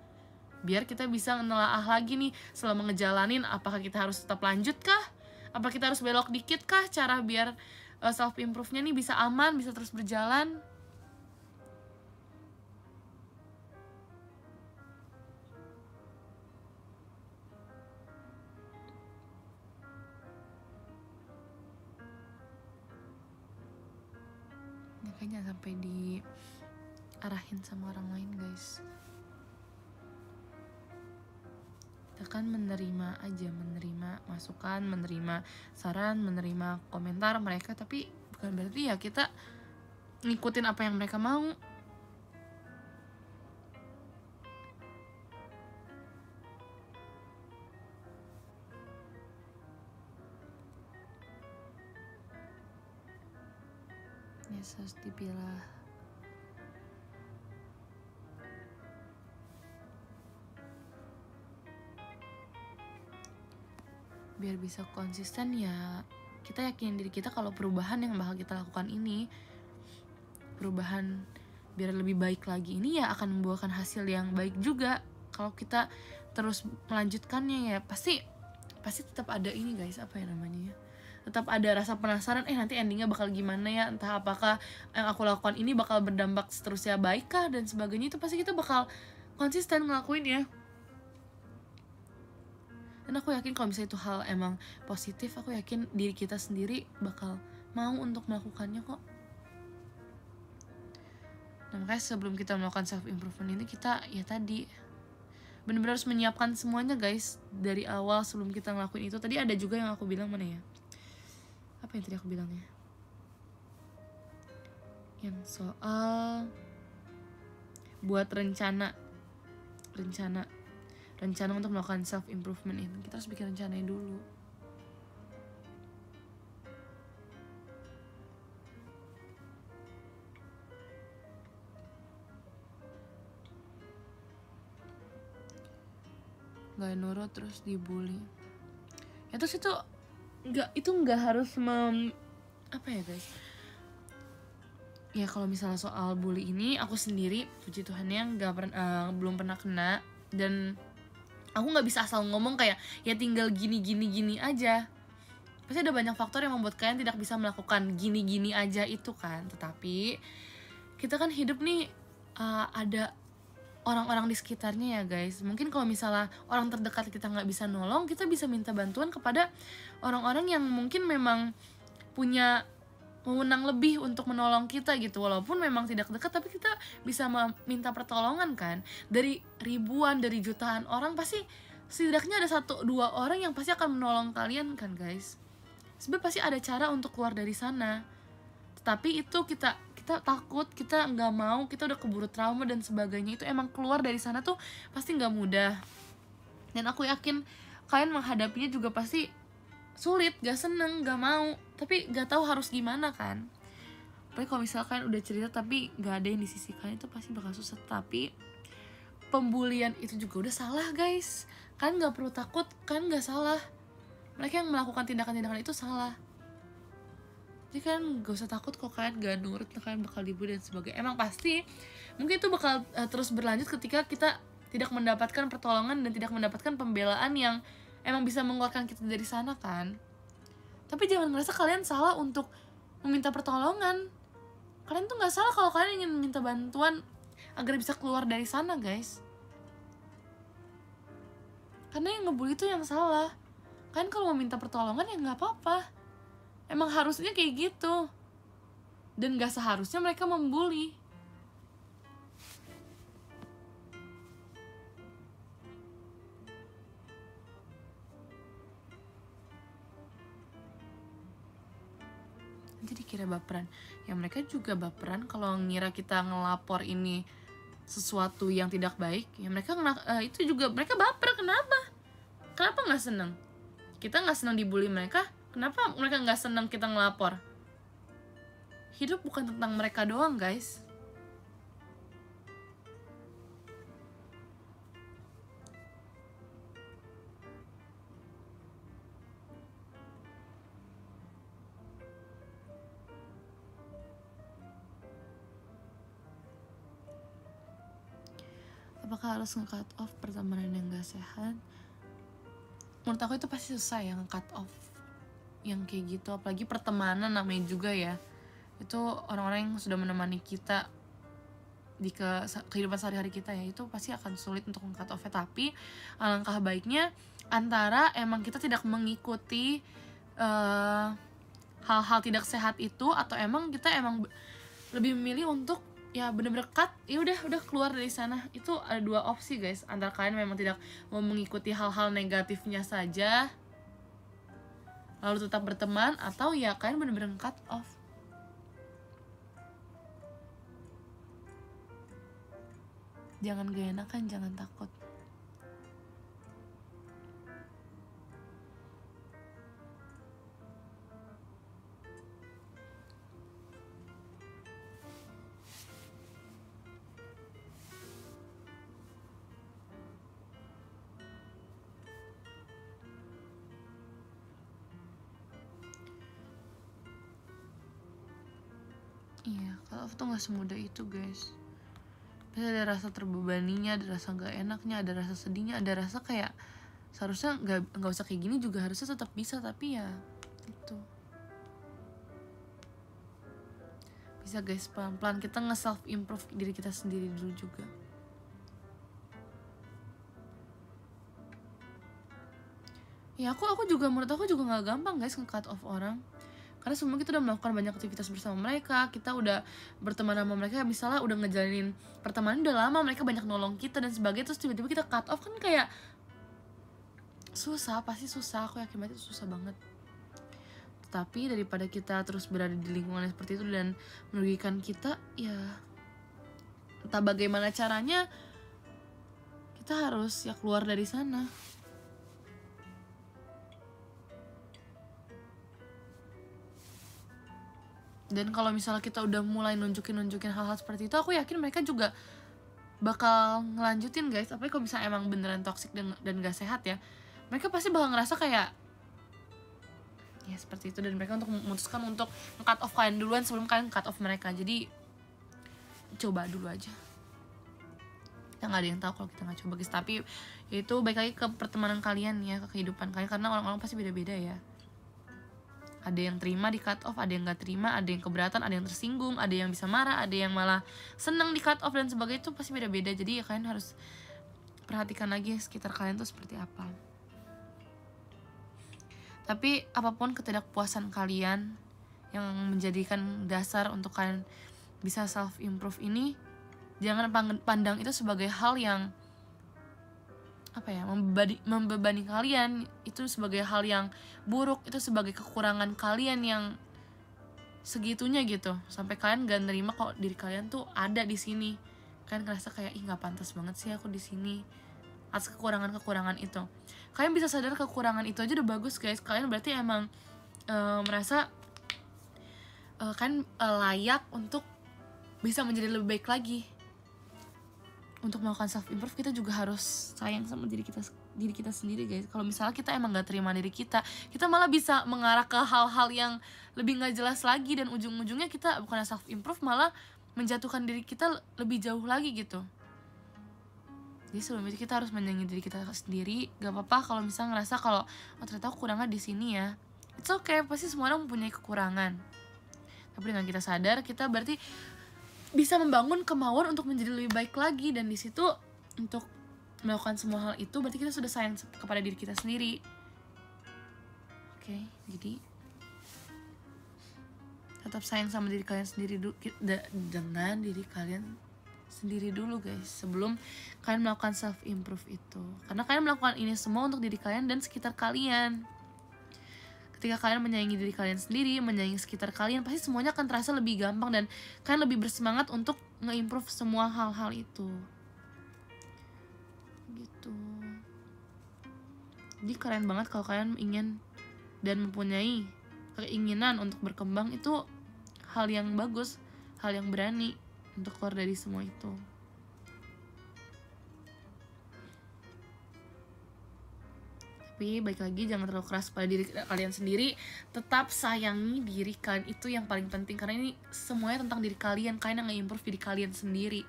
biar kita bisa menelaah lagi nih selama ngejalanin, apakah kita harus tetap lanjut kah, apa kita harus belok dikit kah, cara biar self improve-nya nih bisa aman, bisa terus berjalan. Makanya sampai diarahin sama orang lain guys. Kita kan menerima aja, menerima masukan, menerima saran, menerima komentar mereka, tapi bukan berarti ya kita ngikutin apa yang mereka mau. Harus dipilah. Biar bisa konsisten ya, kita yakinin diri kita kalau perubahan yang bakal kita lakukan ini, perubahan biar lebih baik lagi ini ya akan membuahkan hasil yang baik juga. Kalau kita terus melanjutkannya ya pasti tetap ada ini guys, apa ya namanya ya, tetap ada rasa penasaran, nanti endingnya bakal gimana ya, entah apakah yang aku lakukan ini bakal berdampak seterusnya baik kah dan sebagainya. Itu pasti kita bakal konsisten ngelakuin ya. Dan aku yakin kalau misalnya itu hal emang positif, aku yakin diri kita sendiri bakal mau untuk melakukannya kok. Nah makanya sebelum kita melakukan self improvement ini, kita ya tadi benar-benar harus menyiapkan semuanya guys dari awal sebelum kita ngelakuin itu. Tadi ada juga yang aku bilang, mana ya, apa yang tadi aku bilangnya, yang soal buat rencana untuk melakukan self improvement ini. Kita harus bikin rencananya dulu. Gak nurut terus dibully ya, terus itu nggak harus apa ya guys ya. Kalau misalnya soal bully ini, aku sendiri puji Tuhannya belum pernah kena, dan aku nggak bisa asal ngomong kayak ya tinggal gini aja. Pasti ada banyak faktor yang membuat kalian tidak bisa melakukan gini aja itu kan. Tetapi kita kan hidup nih, ada orang-orang di sekitarnya ya guys. Mungkin kalau misalnya orang terdekat kita nggak bisa nolong, kita bisa minta bantuan kepada orang-orang yang mungkin memang punya wewenang lebih untuk menolong kita gitu. Walaupun memang tidak dekat, tapi kita bisa minta pertolongan kan. Dari ribuan, dari jutaan orang, pasti setidaknya ada 1-2 orang yang pasti akan menolong kalian kan guys. Sebenarnya pasti ada cara untuk keluar dari sana. Tetapi itu kita takut, kita nggak mau, kita udah keburu trauma dan sebagainya. Itu emang keluar dari sana tuh pasti nggak mudah. Dan aku yakin kalian menghadapinya juga pasti sulit, gak seneng, gak mau, tapi gak tahu harus gimana kan. Tapi kalau misalkan udah cerita tapi gak ada yang di sisi kalian, itu pasti bakal susah. Tapi pembulian itu juga udah salah guys. Kalian gak perlu takut, kalian gak salah. Mereka yang melakukan tindakan-tindakan itu salah. Jadi kalian gak usah takut kalau kalian gak nurut, kalian bakal dibully dan sebagainya. Emang pasti mungkin itu bakal terus berlanjut ketika kita tidak mendapatkan pertolongan dan tidak mendapatkan pembelaan yang emang bisa mengeluarkan kita dari sana kan. Tapi jangan ngerasa kalian salah untuk meminta pertolongan. Kalian tuh gak salah kalau kalian ingin meminta bantuan agar bisa keluar dari sana guys. Karena yang ngebully itu yang salah. Kalian kalau mau minta pertolongan ya gak apa-apa. Emang harusnya kayak gitu. Dan gak seharusnya mereka membuli. Jadi kira baperan. Ya mereka juga baperan kalau ngira kita ngelapor ini sesuatu yang tidak baik. Ya mereka itu juga mereka baper. Kenapa gak seneng? Kita gak seneng dibully mereka. Kenapa mereka gak seneng kita ngelapor? Hidup bukan tentang mereka doang guys. apakah harus nge-cut off pertemanan yang gak sehat? Menurut aku itu pasti susah ya nge-cut off yang kayak gitu, apalagi pertemanan namanya juga ya, itu orang-orang yang sudah menemani kita di kehidupan sehari-hari kita ya, itu pasti akan sulit untuk nge-cut off. Tapi alangkah baiknya antara emang kita tidak mengikuti hal-hal tidak sehat itu, atau emang kita emang lebih memilih untuk ya bener-bener cut, ya udah keluar dari sana. Itu ada dua opsi guys, antara kalian memang tidak mau mengikuti hal-hal negatifnya saja lalu tetap berteman, atau ya kalian bener-bener cut off. Jangan gak enakan, jangan takut. Iya, cut off tuh gak semudah itu guys. Pasti ada rasa terbebaninya, ada rasa gak enaknya, ada rasa sedihnya, ada rasa kayak seharusnya gak usah kayak gini juga, harusnya tetap bisa, tapi ya itu. Bisa guys, pelan-pelan kita nge-self improve diri kita sendiri dulu juga. Ya aku juga, menurut aku juga gak gampang guys nge-cut off orang, karena semua kita udah melakukan banyak aktivitas bersama mereka, kita udah berteman sama mereka, misalnya udah ngejalanin pertemanan udah lama, mereka banyak nolong kita dan sebagainya, terus tiba-tiba kita cut off kan kayak susah, pasti susah, aku yakin banget itu susah banget. Tapi daripada kita terus berada di lingkungan seperti itu dan merugikan kita, ya entah bagaimana caranya kita harus ya keluar dari sana. Dan kalau misalnya kita udah mulai nunjukin hal-hal seperti itu, aku yakin mereka juga bakal ngelanjutin guys. Apalagi kalau misalnya emang beneran toxic dan gak sehat ya, mereka pasti bakal ngerasa kayak ya seperti itu, dan mereka untuk memutuskan untuk cut off kalian duluan sebelum kalian cut off mereka. Jadi coba dulu aja, kita nggak ada yang tahu kalau kita nggak coba guys. Tapi itu baik lagi ke pertemanan kalian ya, ke kehidupan kalian, karena orang-orang pasti beda-beda ya. Ada yang terima di cut off, ada yang gak terima, ada yang keberatan, ada yang tersinggung, ada yang bisa marah, ada yang malah seneng di cut off dan sebagainya. Itu pasti beda-beda. Jadi ya kalian harus perhatikan lagi sekitar kalian tuh seperti apa. Tapi apapun ketidakpuasan kalian yang menjadikan dasar untuk kalian bisa self improve ini, jangan pandang itu sebagai hal yang apa ya, membebani kalian, itu sebagai hal yang buruk, itu sebagai kekurangan kalian yang segitunya gitu, sampai kalian gak nerima kalau diri kalian tuh ada di sini. Kalian ngerasa kayak ih nggak pantas banget sih aku di sini atas kekurangan itu. Kalian bisa sadar kekurangan itu aja udah bagus guys. Kalian berarti emang merasa kan layak untuk bisa menjadi lebih baik lagi. Untuk melakukan self improve kita juga harus sayang sama diri kita sendiri guys. Kalau misalnya kita emang gak terima diri kita malah bisa mengarah ke hal-hal yang lebih gak jelas lagi, dan ujung-ujungnya kita bukan self improve, malah menjatuhkan diri kita lebih jauh lagi gitu. Jadi sebelum itu kita harus menyayangi diri kita sendiri. Gak apa-apa kalau misalnya ngerasa kalau ternyata aku kurangnya di sini ya, it's okay, pasti semua orang mempunyai kekurangan. Tapi dengan kita sadar, kita berarti bisa membangun kemauan untuk menjadi lebih baik lagi, dan di situ untuk melakukan semua hal itu berarti kita sudah sayang kepada diri kita sendiri. Oke, jadi tetap sayang sama diri kalian sendiri dengan diri kalian sendiri dulu guys, sebelum kalian melakukan self improve itu. Karena kalian melakukan ini semua untuk diri kalian dan sekitar kalian. Ketika kalian menyayangi diri kalian sendiri, menyayangi sekitar kalian, pasti semuanya akan terasa lebih gampang dan kalian lebih bersemangat untuk nge-improve semua hal-hal itu. Gitu. Jadi keren banget kalau kalian ingin dan mempunyai keinginan untuk berkembang. Itu hal yang bagus, hal yang berani untuk keluar dari semua itu. Tapi baik lagi, jangan terlalu keras pada diri kalian sendiri. Tetap sayangi diri kalian, itu yang paling penting. Karena ini semuanya tentang diri kalian. Kalian yang nge-improve diri kalian sendiri.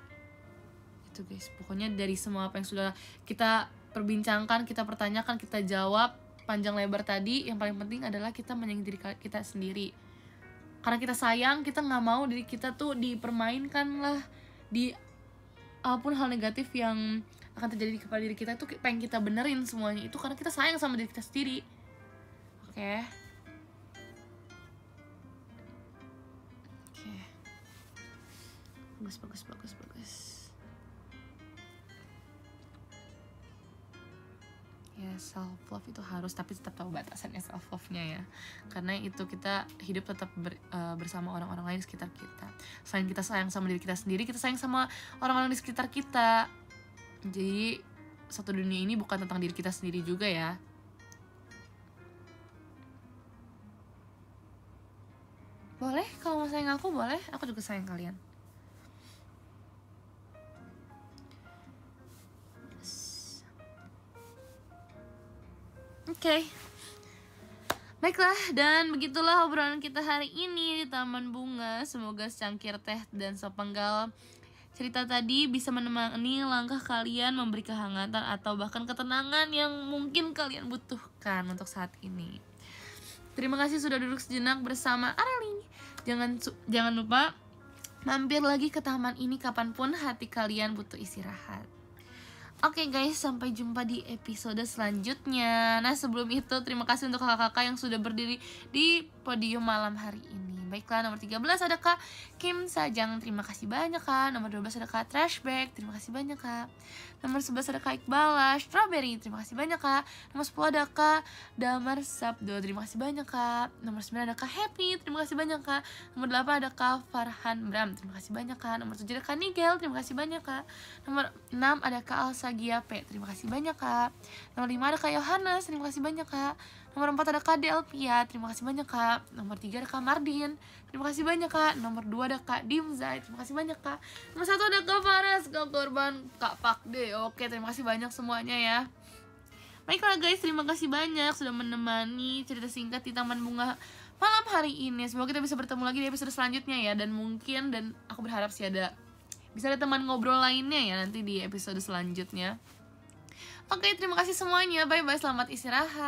Itu gitu guys. Pokoknya dari semua apa yang sudah kita perbincangkan, kita pertanyakan, kita jawab panjang lebar tadi, yang paling penting adalah kita menyayangi diri kita sendiri. Karena kita sayang, kita nggak mau diri kita tuh dipermainkan lah, di apapun hal negatif yang akan terjadi kepada diri kita, itu pengen kita benerin semuanya itu karena kita sayang sama diri kita sendiri. Oke. Bagus. Ya, self love itu harus, tapi tetap tahu batasannya self love-nya ya. Karena itu kita hidup tetap bersama orang-orang lain di sekitar kita. Selain kita sayang sama diri kita sendiri, kita sayang sama orang-orang di sekitar kita. Jadi satu dunia ini bukan tentang diri kita sendiri juga ya. Boleh, kalau mau sayang aku boleh, aku juga sayang kalian. Oke. Baiklah, dan begitulah obrolan kita hari ini di Taman Bunga. Semoga secangkir teh dan sepenggal cerita tadi bisa menemani langkah kalian, memberi kehangatan atau bahkan ketenangan yang mungkin kalian butuhkan untuk saat ini. Terima kasih sudah duduk sejenak bersama Areli. Jangan lupa mampir lagi ke taman ini kapanpun hati kalian butuh istirahat. Oke guys, sampai jumpa di episode selanjutnya. Nah sebelum itu, terima kasih untuk kakak-kakak yang sudah berdiri di podium malam hari ini. Baiklah, nomor 13 ada Kak Kim Sajang, terima kasih banyak Kak. Nomor 12 ada Kak Trashback, terima kasih banyak Kak. Nomor 11 ada Kak Iqbala Strawberry, terima kasih banyak Kak. Nomor 10 ada Kak Damar Sabdo, terima kasih banyak Kak. Nomor 9 ada Kak Happy, terima kasih banyak Kak. Nomor 8 ada Kak Farhan Bram, terima kasih banyak Kak. Nomor 7 ada Kak Nigel, terima kasih banyak Kak. Nomor 6 ada Kak Alsa Giape, terima kasih banyak Kak. Nomor 5 ada Kak Yohanes, terima kasih banyak Kak. Nomor 4 ada Kak Delpia, terima kasih banyak Kak. Nomor 3 ada Kak Mardin, terima kasih banyak Kak. Nomor 2 ada Kak Dimzai, terima kasih banyak Kak. Nomor 1 ada Kak Faras, Kak Korban, Kak Pakde. Oke, terima kasih banyak semuanya ya. Baiklah guys, terima kasih banyak sudah menemani cerita singkat di Taman Bunga malam hari ini. Semoga kita bisa bertemu lagi di episode selanjutnya ya. Dan aku berharap sih bisa ada teman ngobrol lainnya ya nanti di episode selanjutnya. Oke, terima kasih semuanya. Bye-bye, selamat istirahat.